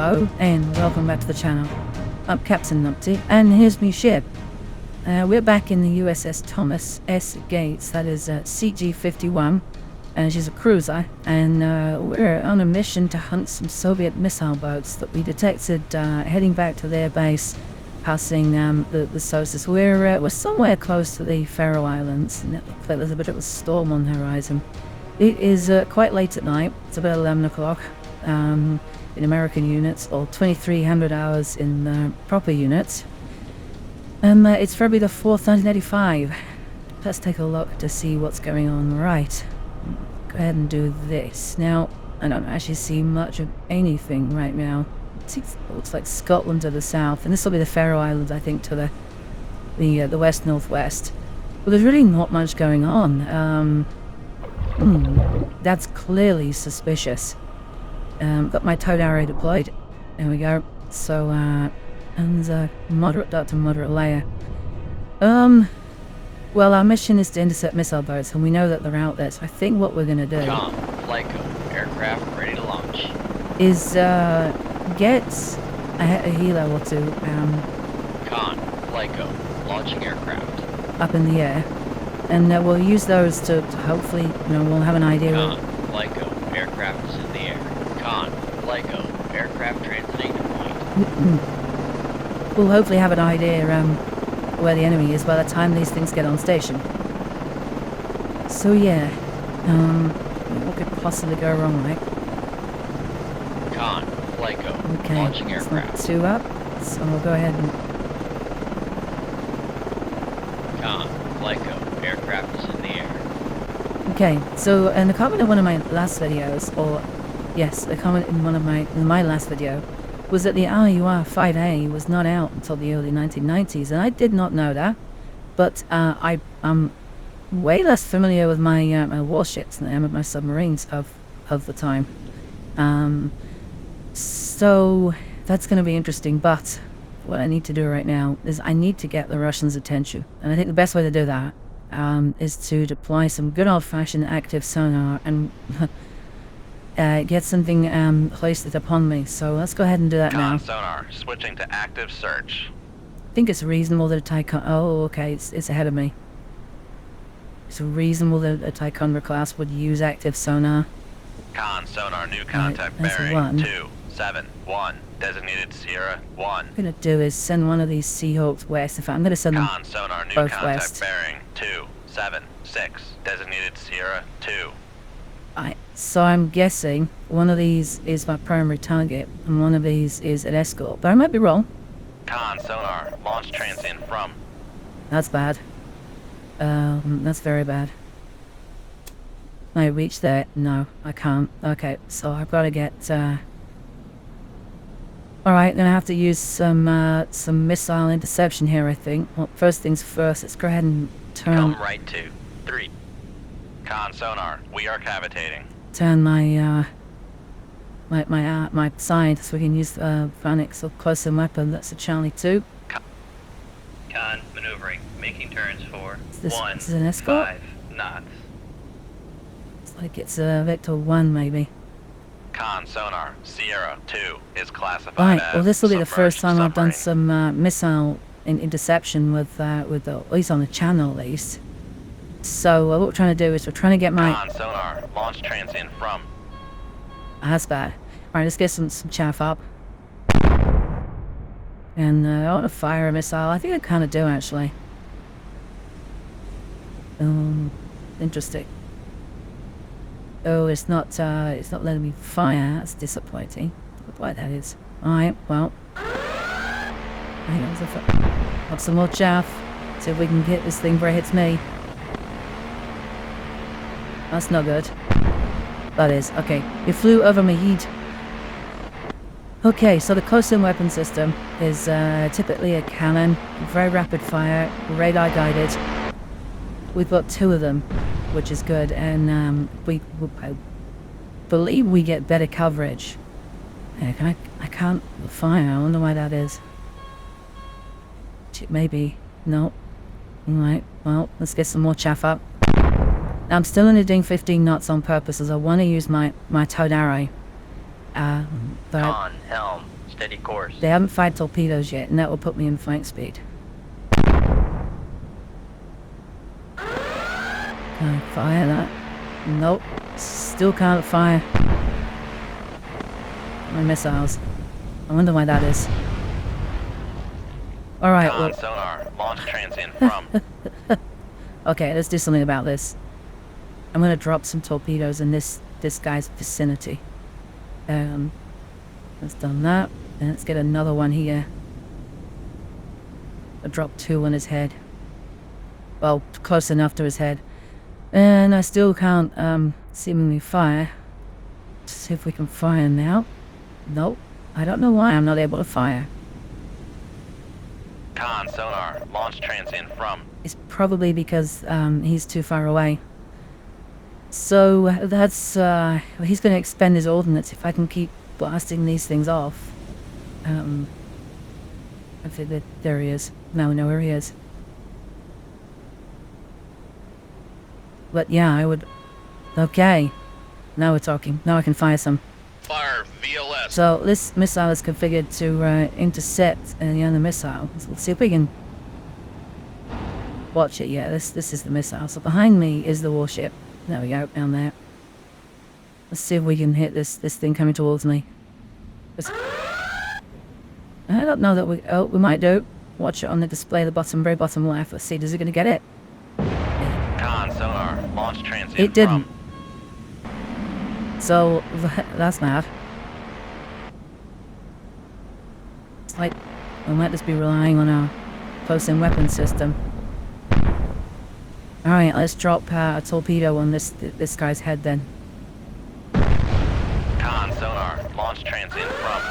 Hello, and welcome back to the channel. I'm Captain Numpty, and here's me ship. We're back in the USS Thomas S Gates, that is CG-51, and she's a cruiser, and we're on a mission to hunt some Soviet missile boats that we detected heading back to their base, passing the Sources. We're somewhere close to the Faroe Islands, and it looks like there's a bit of a storm on the horizon. It is quite late at night. It's about 11 o'clock. In American units, or 2300 hours in proper units. And it's February the 4th, 1985. Let's take a look to see what's going on. Right. Go ahead and do this. Now, I don't actually see much of anything right now. It looks like Scotland to the south, and this will be the Faroe Islands, I think, to the west-northwest. But there's really not much going on. That's clearly suspicious. Got my towed arrow deployed. There we go. So, and moderate dot to moderate layer. Well, our mission is to intercept missile boats, and we know that they're out there, so I think what we're gonna do... Lyco, aircraft ready to launch. ...is, get a helo or two, Lyco, launching aircraft. ...up in the air. And we'll use those to hopefully, we'll have an idea... Lyco, aircraft is in the air. Lyco, aircraft transiting to point. We'll hopefully have an idea where the enemy is by the time these things get on station. So yeah, what could possibly go wrong, right? Lyco, okay, launching aircraft. It's not two up, so we'll go ahead and... Lyco, aircraft is in the air. Okay, so in the comment of one of my last videos, or yes, a comment in my last video, was that the RUR-5A was not out until the early 1990s, and I did not know that, but I'm way less familiar with my my warships than I am with my submarines of the time. So that's going to be interesting, but what I need to do right now is I need to get the Russians' attention, and I think the best way to do that is to deploy some good old-fashioned active sonar and get something hoisted upon me. So let's go ahead and do that now. Sonar, switching to active search. I think it's reasonable that a Tycon... Oh, okay, it's ahead of me. It's reasonable that a Ticonderoga class would use active sonar. Sonar, new contact bearing 271, designated Sierra 1. What I'm going to do is send one of these Seahawks west. In fact, I'm going to send them sonar, new both contact west. bearing 276, designated Sierra 2. So I'm guessing one of these is my primary target, and one of these is an escort, but I might be wrong. Sonar, launch transient from. That's bad. That's very bad. Can I reach there? No, I can't. Okay, so I've got to get, Alright, then I have to use some missile interception here, I think. Well, first things first, let's go ahead and turn... Come right to 3. Sonar, we are cavitating. Turn my side so we can use Vanix or close-in weapon. That's a Charlie 2. Maneuvering, making turns for this is an escort? 5 knots. It's like it's a Vector 1 maybe. Sonar, Sierra 2 is classified Right, as well this will be the first time I've done submarine. some missile interception with at least on the channel at least. So what we're trying to do is we're trying to get my... Sonar, launch transient from. That's bad. Alright, let's get some chaff up. And I want to fire a missile. I think I kind of do actually. Interesting. Oh, it's not letting me fire. That's disappointing. Why that is. Alright, well. Hang on, have some more chaff. See if we can hit this thing where it hits me. That's not good. That is. Okay. It flew over my head. Okay, so the close-in weapon system is typically a cannon, very rapid fire, radar guided. We've got 2 of them, which is good, and I believe we get better coverage. Yeah, I can't fire. I wonder why that is. Maybe. No. Alright, well, let's get some more chaff up. Now, I'm still only doing 15 knots on purpose as I want to use my towed arrow. On helm, Steady course. They haven't fired torpedoes yet, and that will put me in flight speed. Can I fire that? Nope. Still can't fire. My missiles. I wonder why that is. Alright, Con well... sonar. Launch transient from. Okay, let's do something about this. I'm gonna drop some torpedoes in this guy's vicinity. Let's done that. And let's get another one here. I'll drop 2 on his head. Well, close enough to his head. And I still can't seemingly fire. Let's see if we can fire now. Nope. I don't know why I'm not able to fire. Con sonar. Launch transient from. It's probably because he's too far away. So that's he's going to expend his ordnance if I can keep blasting these things off. I think that there he is. Now we know where he is. But yeah, I would. Okay, now we're talking. Now I can fire some. Fire VLS. So this missile is configured to intercept the other missile. So let's see if we can watch it. Yeah, this is the missile. So behind me is the warship. There we go, down there. Let's see if we can hit this thing coming towards me. I don't know that we might do. Watch it on the display, the very bottom left. Let's see, is it going to get it? Con sonar. Launch transient It didn't. from. So that's mad. It's like we might just be relying on our close-in weapon system. All right, let's drop a torpedo on this guy's head then. Con sonar. Launch transient from.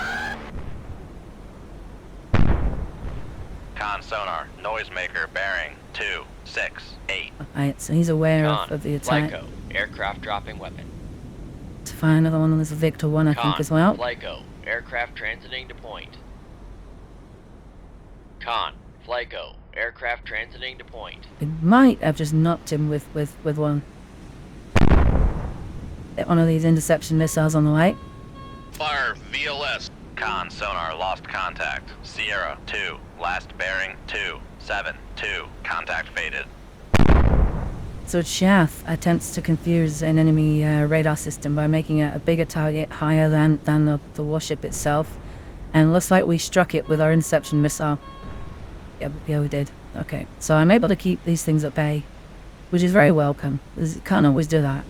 Con sonar. Noisemaker bearing 268. Alright, so he's aware Con, of the attack. Flyco, aircraft dropping weapon. To fire another one on this Victor 1, I think, as well. Flyco, aircraft transiting to point. Con, Flyco, aircraft transiting to point. It might have just knocked him with one. Get one of these interception missiles on the way. Fire VLS. Con sonar lost contact. Sierra 2. Last bearing 272. Contact faded. So Chaff attempts to confuse an enemy radar system by making a bigger target higher than the warship itself. And looks like we struck it with our interception missile. Yeah, we did. Okay, so I'm able to keep these things at bay, which is very welcome. You can't always do that.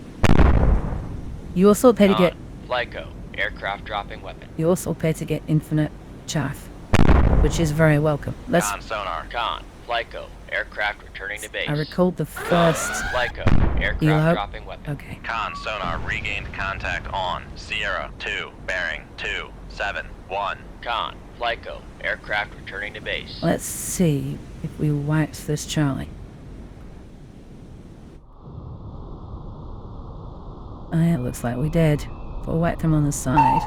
You also pay to get... Flyco, aircraft dropping weapon. You also pay to get infinite chaff, which is very welcome. Let's... Con sonar. Con, Flyco, aircraft returning to base. I recalled the first... Flyco, aircraft Elo? dropping weapon. Okay. Con sonar regained contact on Sierra 2. Bearing 271. Con, Flyco, aircraft returning to base. Let's see if we wax this Charlie. It looks like we did. But we whacked him on the side.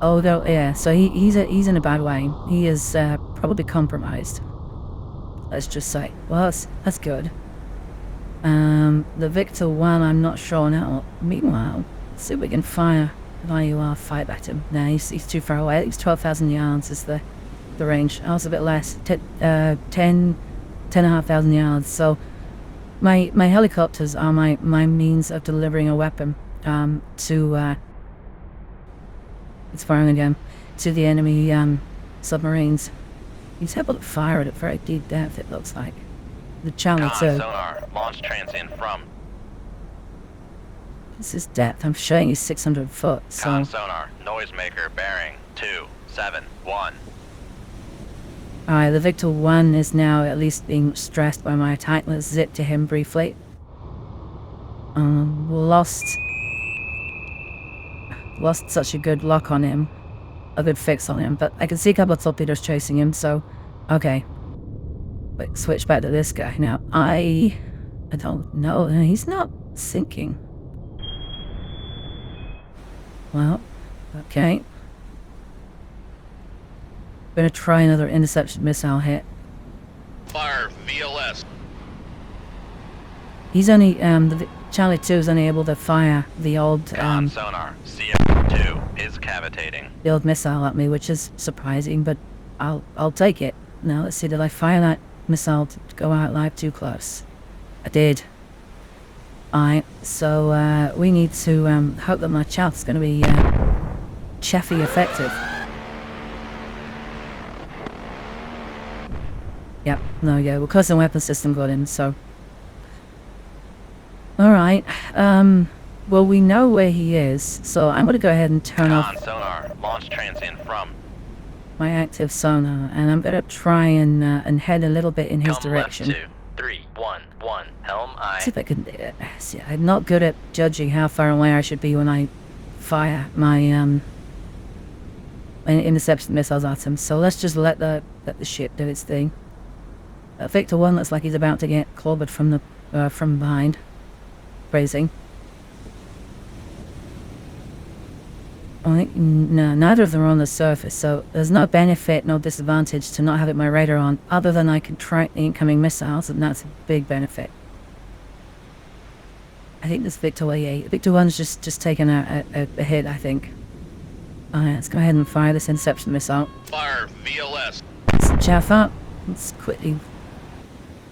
Oh, no, yeah, so he's in a bad way. He is probably compromised. Let's just say. Well, that's good. The Victor 1, I'm not sure now. Meanwhile, let's see if we can fire an IUR fight at him. No, he's too far away. I think it's 12,000 yards is the range. I was a bit less. 10,500 yards. So my helicopters are my means of delivering a weapon to it's firing again to the enemy submarines. He's able to fire it at very deep depth, it looks like. The Charlie Con 2. sonar. Launch transient from. This is depth. I'm showing you 600 foot. So Con sonar. Noisemaker bearing 271. alright, the Victor 1 is now at least being stressed by my attack. Let's zip to him briefly. Lost such a good lock on him. A good fix on him. But I can see a couple of torpedoes chasing him, so... Okay. But switch back to this guy. Now, I don't know. He's not sinking. Well, okay. Gonna try another interception missile hit. Fire VLS. He's only, the Charlie 2 is only able to fire the old, Con sonar. Sierra. 2 is cavitating. the old missile at me, which is surprising, but I'll take it. Now let's see, did I fire that missile to go out live too close? I did. Alright, so we need to hope that my chaff's going to be chaffy effective. Yep, no, yeah, well, custom weapon system got in, so... Alright, well, we know where he is, so I'm going to go ahead and turn off Sonar, launch transient from. my active sonar, and I'm going to try and head a little bit in his Come direction. left 2, 3, 1, 1, helm I. See if I can... see, I'm not good at judging how far away I should be when I fire my interception missiles at him, so let's just let the ship do its thing. Victor 1 looks like he's about to get clobbered from behind. Phrasing. I think no, neither of them are on the surface, so there's no benefit, no disadvantage to not having my radar on, other than I can track the incoming missiles, and that's a big benefit. I think this Victor 8. Victor 1's just taken a hit, I think. Alright, let's go ahead and fire this interception missile. Fire VLS. Let's chaff up. Let's quickly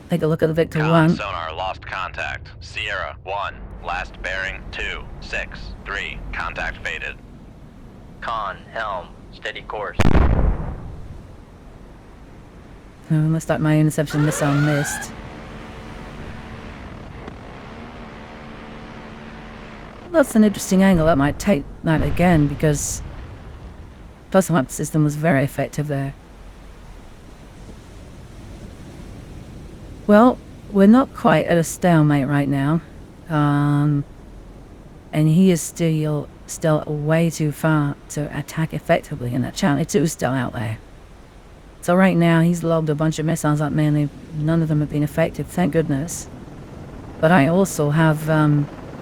take a look at the Victor 1. Sonar lost contact. Sierra 1, last bearing 2, 6, 3, contact faded. Con, helm, steady course. Looks like my interception missile missed. That's an interesting angle. That might take that again, because custom weapon system was very effective there. Well, we're not quite at a stalemate right now, and he is still way too far to attack effectively, and that Charlie 2 is still out there. So right now he's lobbed a bunch of missiles at me, and none of them have been effective, thank goodness. But I also have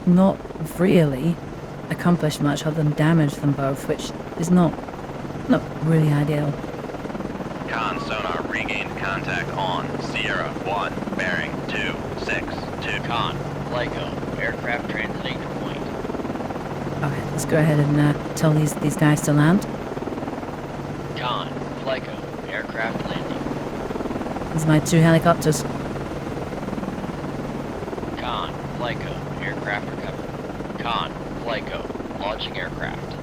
not really accomplished much other than damage them both, which is not really ideal. Con sonar regained contact on Sierra 1, bearing 2, 6, 2. Con, LIGO, aircraft transiting to point. Alright, let's go ahead and tell these guys to land. Con, LIGO, aircraft landing. These are my 2 helicopters. Con, LIGO, aircraft recovered. Con, LIGO, launching aircraft.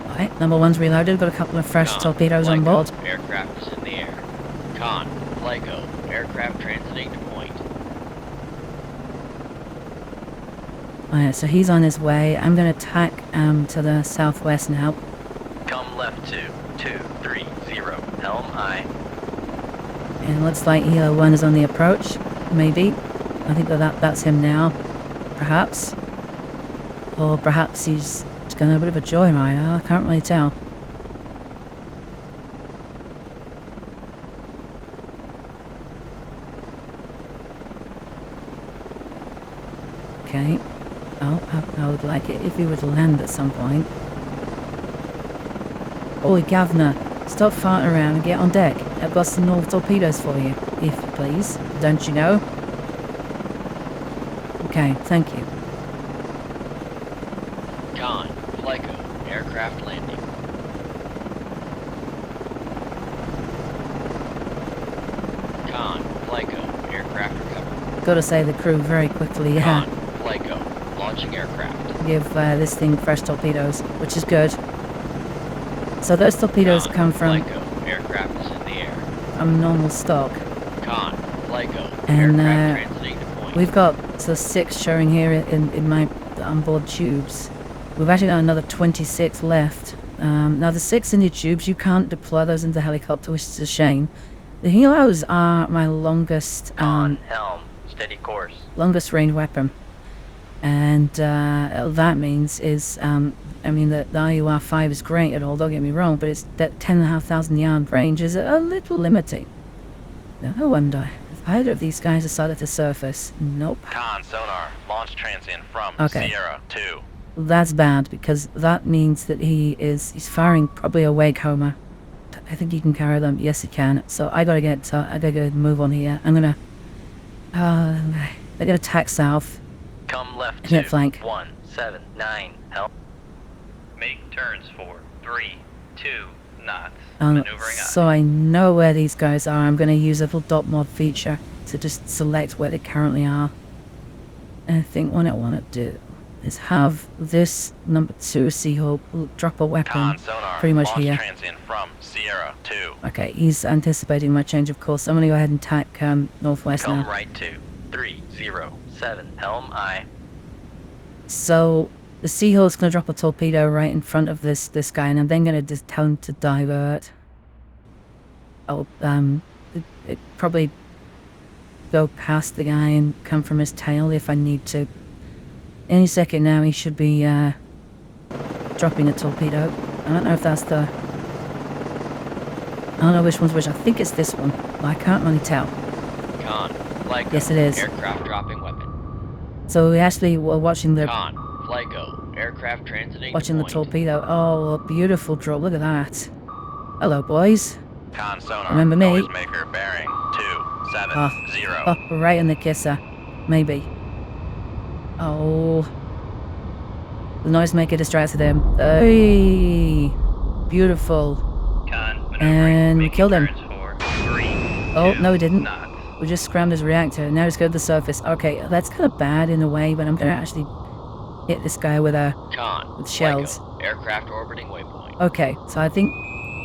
Alright, number 1's reloaded, got a couple of fresh Con, torpedoes on LIGO, board. Aircraft is in the air. Con, LIGO, aircraft transiting to point. Alright, so he's on his way. I'm going to tack to the southwest now. Come left 2, 2, 3, 0, helm I. And it looks like Helo 1 is on the approach. Maybe. I think that's him now. Perhaps. Or perhaps he's going on a bit of a joyride. I can't really tell. Okay. Oh, I would like it if he would land at some point. Oi, Governor, stop farting around and get on deck. I'll bust some North torpedoes for you, if you please. Don't you know? Okay, thank you. Con, LIGO, aircraft landing. Con, LIGO, aircraft recovered. Gotta say the crew very quickly Con, LIGO, launching aircraft. give this thing fresh torpedoes, which is good. So those torpedoes Con, come from LIGO, aircraft is in the air. normal stock. Con, LIGO, And, aircraft transiting to point. We've got so 6 showing here in my onboard tubes. We've actually got another 26 left. Now the 6 in your tubes, you can't deploy those into the helicopter, which is a shame. The helos are my longest Con, helm, steady course. longest range weapon. And that means is, I mean, the IUR-5 is great at all, don't get me wrong, but it's that 10,500 yard range is a little limiting. No wonder. If either of these guys decided to surface, nope. Con sonar, launch transient from Okay. Sierra 2. That's bad, because that means that he's firing probably a wake homer. I think he can carry them. Yes, he can. So I gotta go move on here. I'm gonna tack south. Come left Hit 2, flank. 1, 279, help. Make turns for 3, 2 knots. Maneuvering So I know where these guys are. I'm going to use a little dot mod feature to just select where they currently are. And I think what I want to do is have this number 2 Seahawk drop a weapon Con sonar. pretty much Launch here. transient from Sierra 2. Okay, he's anticipating my change of course. I'm going to go ahead and tack northwest Come now. right to 307, helm I. So the Seahawk's going to drop a torpedo right in front of this guy, and I'm then going to just tell him to divert. Oh, it probably go past the guy and come from his tail if I need to. Any second now he should be dropping a torpedo. I don't know if that's the... I don't know which one's which. I think it's this one, but I can't really tell. Con, flight go. Yes, it is. Aircraft dropping weapon. So we actually were watching the Con, flight go. Aircraft transiting watching the point. torpedo. Oh, a beautiful drop. Look at that. Hello, boys. Con sonar. Remember me? Noisemaker bearing 270. Oh, right in the kisser. Maybe. Oh. The noisemaker distracted him. Hey. Beautiful. Con, And we killed him. For 3, Oh, 2 no we didn't. knots. We just scrammed his reactor. Now he's go to the surface. Okay, that's kind of bad in a way, but I'm going to actually hit this guy with a... Con, with flight shells. go. Aircraft orbiting waypoint. Okay, so I think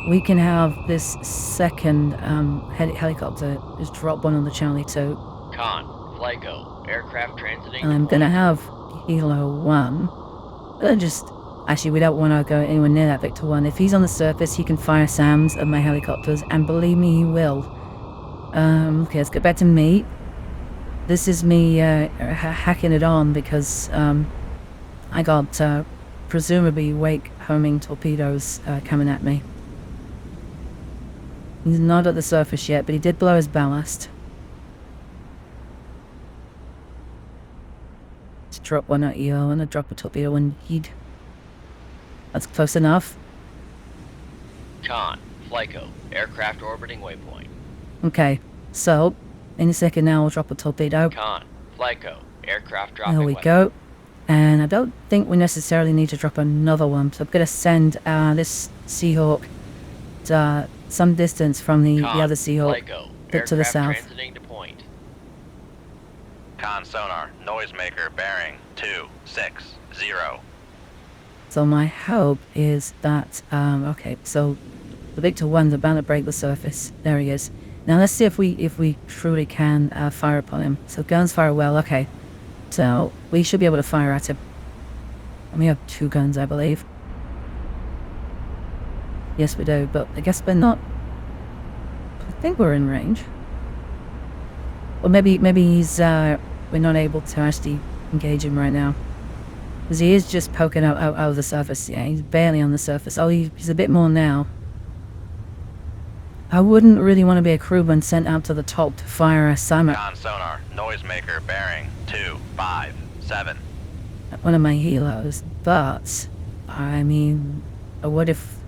we can have this second helicopter just drop one on the Charlie 2. Con, flight go. Aircraft transiting And I'm to going to point. have Hilo 1. Just... Actually, we don't want to go anywhere near that Victor 1. If he's on the surface, he can fire SAMs at my helicopters, and believe me, he will. Okay, let's get back to me. This is me hacking it on because I got presumably wake homing torpedoes coming at me. He's not at the surface yet, but he did blow his ballast. Let's drop one at you and a drop a torpedo and he'd... That's close enough. Con, flight go. Aircraft orbiting waypoint. Okay, so in a second now I'll drop a torpedo. Con, flight go. Aircraft dropping There we weapon. go. And I don't think we necessarily need to drop another one, so I'm going to send this Seahawk some distance from the Con, other Seahawk, flight go. bit to the Aircraft south. transiting to point. Con sonar. Noisemaker bearing 260. So my hope is that, okay, so the Victor 1's about to break the surface. There he is. Now let's see if we truly can fire upon him. So guns fire well, okay. So we should be able to fire at him. And we have 2 guns, I believe. Yes, we do, but I guess we're not... I think we're in range. Or maybe he's, we're not able to actually engage him right now. Because he is just poking out of the surface. Yeah, he's barely on the surface. Oh, he's a bit more now. I wouldn't really want to be a crewman sent out to the top to fire a SAM Con sonar. Noisemaker bearing 257. at one of my helos. But, I mean, what if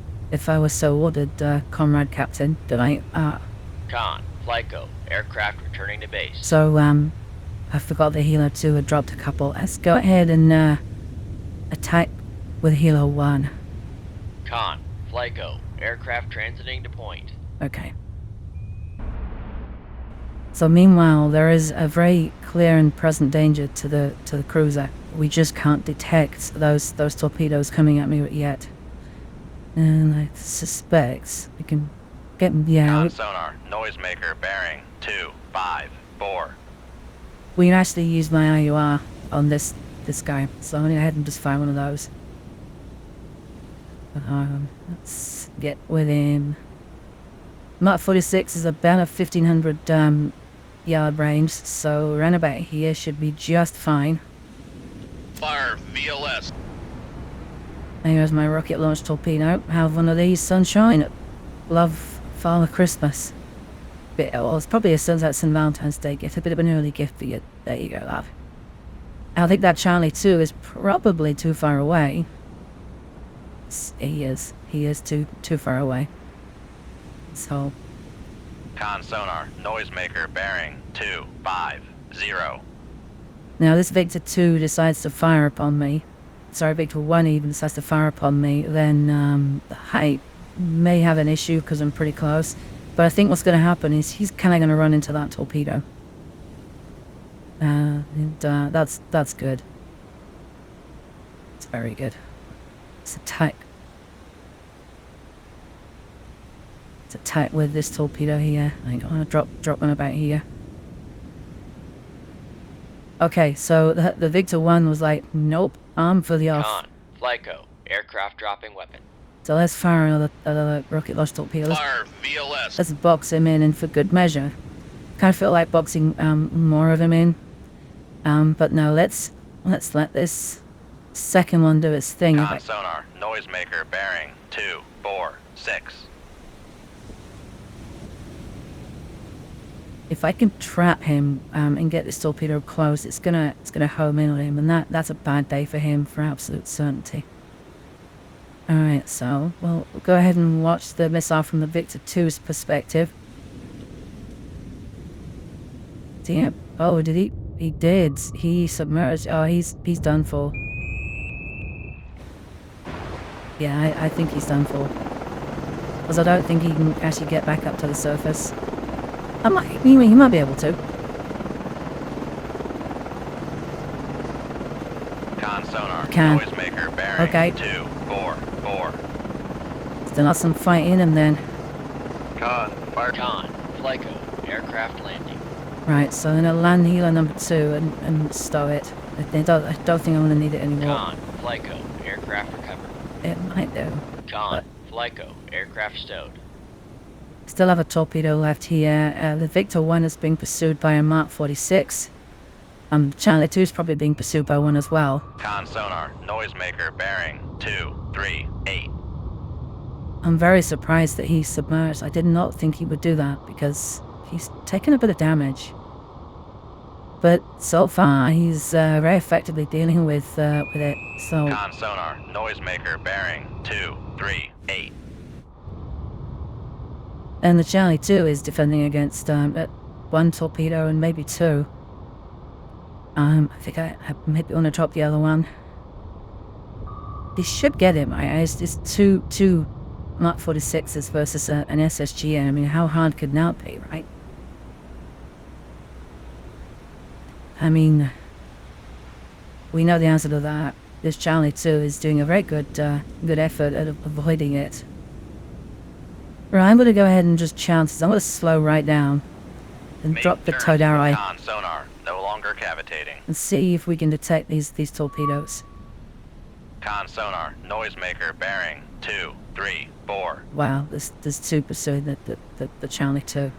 I was so ordered, Comrade Captain? Did I... Con, flight go. Aircraft returning to base. So, I forgot the Helo 2 had dropped a couple. Let's go ahead and, attack with Helo 1. Con, flight go. Aircraft transiting to point. Okay. So meanwhile, there is a very clear and present danger to the cruiser. We just can't detect those torpedoes coming at me yet. And I suspect we can get... Yeah, Con sonar. Noisemaker bearing 254. we can actually use my IUR on this guy. So I'm going to go ahead and just fire one of those. Let's get with him. Mark 46 is about a 1500 yard range, so around about here should be just fine. Fire VLS. There's my rocket launch torpedo. Have one of these, sunshine. Love Father Christmas. Well, it's probably a St. Valentine's Day gift, a bit of an early gift for you. There you go, love. I think that Charlie 2 is probably too far away. He is too far away. So, Con sonar. Noisemaker bearing 250. now this Victor 2 decides to fire upon me. Victor 1 even decides to fire upon me, then I may have an issue because I'm pretty close. But I think what's going to happen is he's kind of going to run into that torpedo. That's good. It's very good. Let's attack. Let's attack with this torpedo here. I'm going to drop one about here. Okay, so the Victor 1 was like, nope, I'm fully off. Con, FLICO, aircraft dropping weapon. So let's fire another rocket launch torpedo. Fire VLS. Let's box him in, and for good measure. Kind of feel like boxing more of him in. But no, let's let this second one do its thing. Con sonar, noisemaker bearing 246. If I can trap him and get this torpedo close, it's gonna home in on him, and that's a bad day for him for absolute certainty. All right, so we'll go ahead and watch the missile from the Victor 2's perspective. Damn. Oh, did he? He did. He submerged. Oh, he's done for. Yeah, I think he's done for. Because I don't think he can actually get back up to the surface. He might be able to. Con sonar, Can. noisemaker bearing Okay. 244. Still not some fight in him then. Con, fire. Con, FLICO, aircraft landing. Right, so I'm gonna land healer number 2 and stow it. I don't think I'm gonna need it anymore. Con, FLICO, aircraft recovered. It might do. Con, FLICO, aircraft stowed. Still have a torpedo left here. The Victor 1 is being pursued by a Mark 46. Charlie 2 is probably being pursued by one as well. Con sonar, noisemaker bearing 238. I'm very surprised that he's submerged. I did not think he would do that because he's taken a bit of damage. But so far, he's very effectively dealing with it. So Con sonar, noisemaker bearing 238. and the Charlie 2 is defending against one torpedo and maybe 2. I think I maybe want to drop the other one. This should get him. It's two Mark 46s versus an SSGN. I mean, how hard could that be, right? I mean, we know the answer to that. This Charlie 2 is doing a very good effort at avoiding it. Right, I'm going to go ahead and just chance. I'm going to slow right down and drop the towed arrow Con sonar, no longer cavitating. and see if we can detect these torpedoes. Con sonar, noisemaker bearing 234. Wow, there's 2 pursuing the Charlie 2.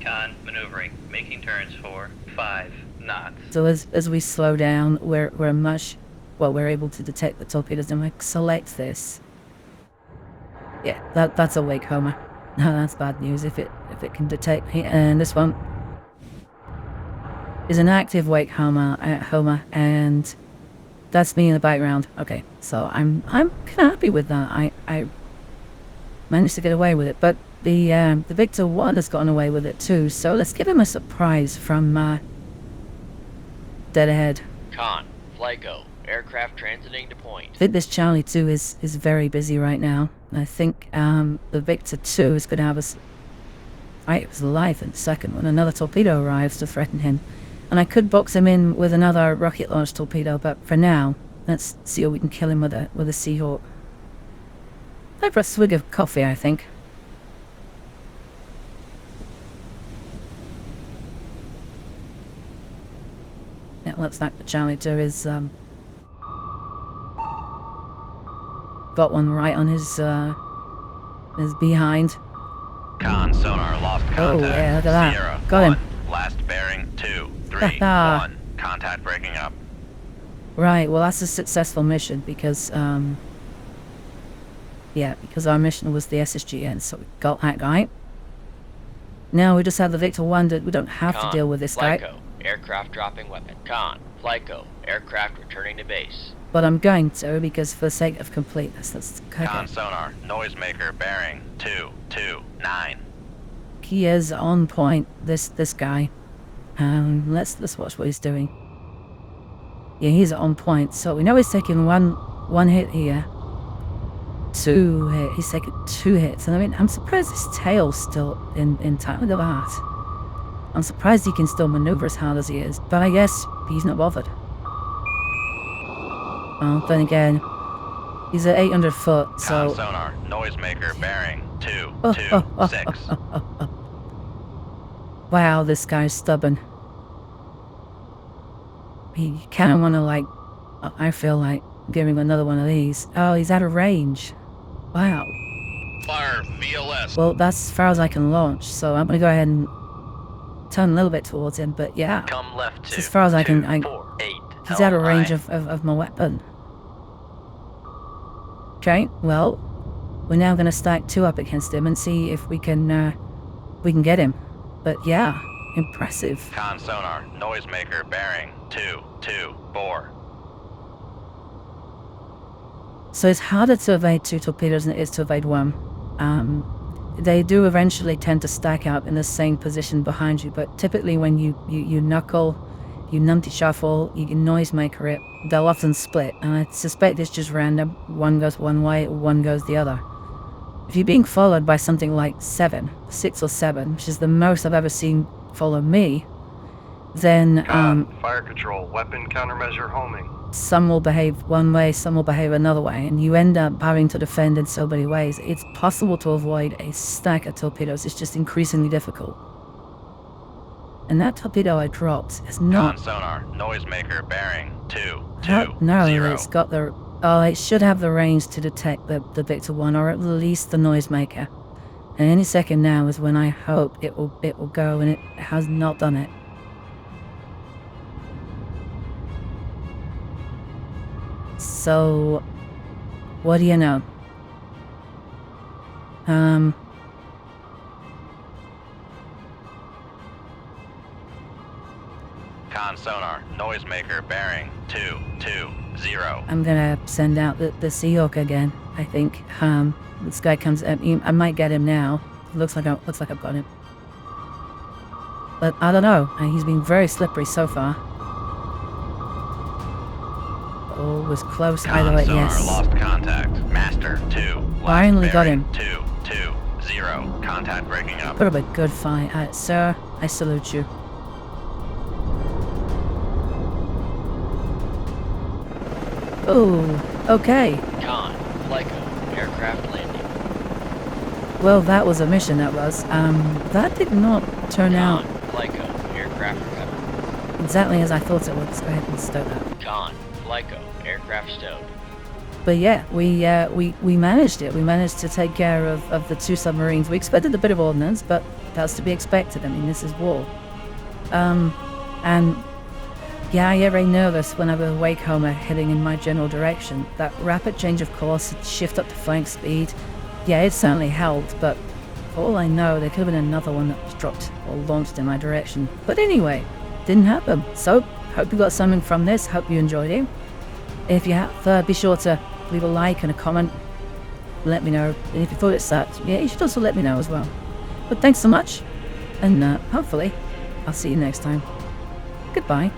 Con, maneuvering, making turns for 5 knots. So as we slow down, we're able to detect the torpedoes. And I select this. Yeah, that's a wake Homer. No, that's bad news if it can detect me. And this one is an active wake Homer, and that's me in the background. Okay, so I'm kind of happy with that. I managed to get away with it, but the Victor 1 has gotten away with it too. So let's give him a surprise from dead ahead. Con, FLICO, aircraft transiting to point. I think this Charlie 2 is very busy right now. I think the Victor 2 is going to have us fight his life in a second when another torpedo arrives to threaten him. And I could box him in with another rocket launch torpedo, but for now, let's see if we can kill him with a Seahawk. Time for a swig of coffee, I think. Yeah, looks like the Charlie 2 is got one right on his behind. Con sonar lost contact. Oh yeah, look at that. Sierra Got him. 1, last bearing 231. Contact breaking up. Right, well that's a successful mission because because our mission was the SSGN, so we got that guy. Now we just have the Victor 1 we don't have Con, to deal with this guy. FLICO, aircraft dropping weapon. Con, FLICO, aircraft returning to base. But I'm going to because for the sake of completeness, that's okay. Con sonar, noisemaker bearing 229. He is on point, this guy. Let's watch what he's doing. Yeah, he's on point. So we know he's taking one hit here. 2 hit. He's taking 2 hits. And I mean, I'm surprised his tail's still intact. Look at that. I'm surprised he can still maneuver as hard as he is. But I guess he's not bothered. Well, then again, he's at 800 foot, so... Con sonar, noisemaker, bearing 226. Wow, this guy's stubborn. He kind of want to, like... I feel like giving him another one of these. Oh, he's out of range. Wow. Fire VLS. Well, that's as far as I can launch, so I'm going to go ahead and turn a little bit towards him, but yeah. Come left It's 2. as far as I can... 4, 8. He's out of Helm range aye. of my weapon. Okay, well, we're now going to stack 2 up against him and see if we can get him. But yeah, impressive. Con sonar, noisemaker, bearing 224. So it's harder to evade 2 torpedoes than it is to evade 1. They do eventually tend to stack up in the same position behind you, but typically when you knuckle, you numpty shuffle, you noisemaker it, they'll often split, and I suspect it's just random. One goes one way, one goes the other. If you're being followed by something like 6 or 7, which is the most I've ever seen follow me, then Fire control, weapon countermeasure homing. some will behave one way, some will behave another way, and you end up having to defend in so many ways. It's possible to avoid a stack of torpedoes, it's just increasingly difficult. And that torpedo I dropped is not... Con sonar, noisemaker, bearing 220. No, it's got the... Oh, it should have the range to detect the Victor 1, or at least the noisemaker. And any second now is when I hope it will go, and it has not done it. So, what do you know? Con sonar, noisemaker, bearing 220. I'm gonna send out the Seahawk again, I think. This guy comes at me. I might get him now. Looks like I've got him. But I don't know. He's been very slippery so far. Oh, it was close either way. Sonar, Yes. lost contact. Master 2. Finally got him. 220. Contact breaking up. Put up a good fight. Sir, I salute you. Oh, okay. Con, Lyco, aircraft landing. Well, that was a mission, that was. That did not turn out Con, Lyco, aircraft recovered. exactly as I thought it would. Let's go ahead and stow that. Con, Lyco, aircraft stowed. But yeah, we managed it. We managed to take care of the 2 submarines. We expected a bit of ordnance, but that's to be expected. I mean, this is war. And yeah, I get very nervous whenever the wake homer heading in my general direction. That rapid change of course, shift up to flank speed, yeah, it certainly helped, but for all I know, there could have been another one that was dropped or launched in my direction. But anyway, didn't happen. So, hope you got something from this. Hope you enjoyed it. If you have, be sure to leave a like and a comment. Let me know. And if you thought it sucked, yeah, you should also let me know as well. But thanks so much, and hopefully, I'll see you next time. Goodbye.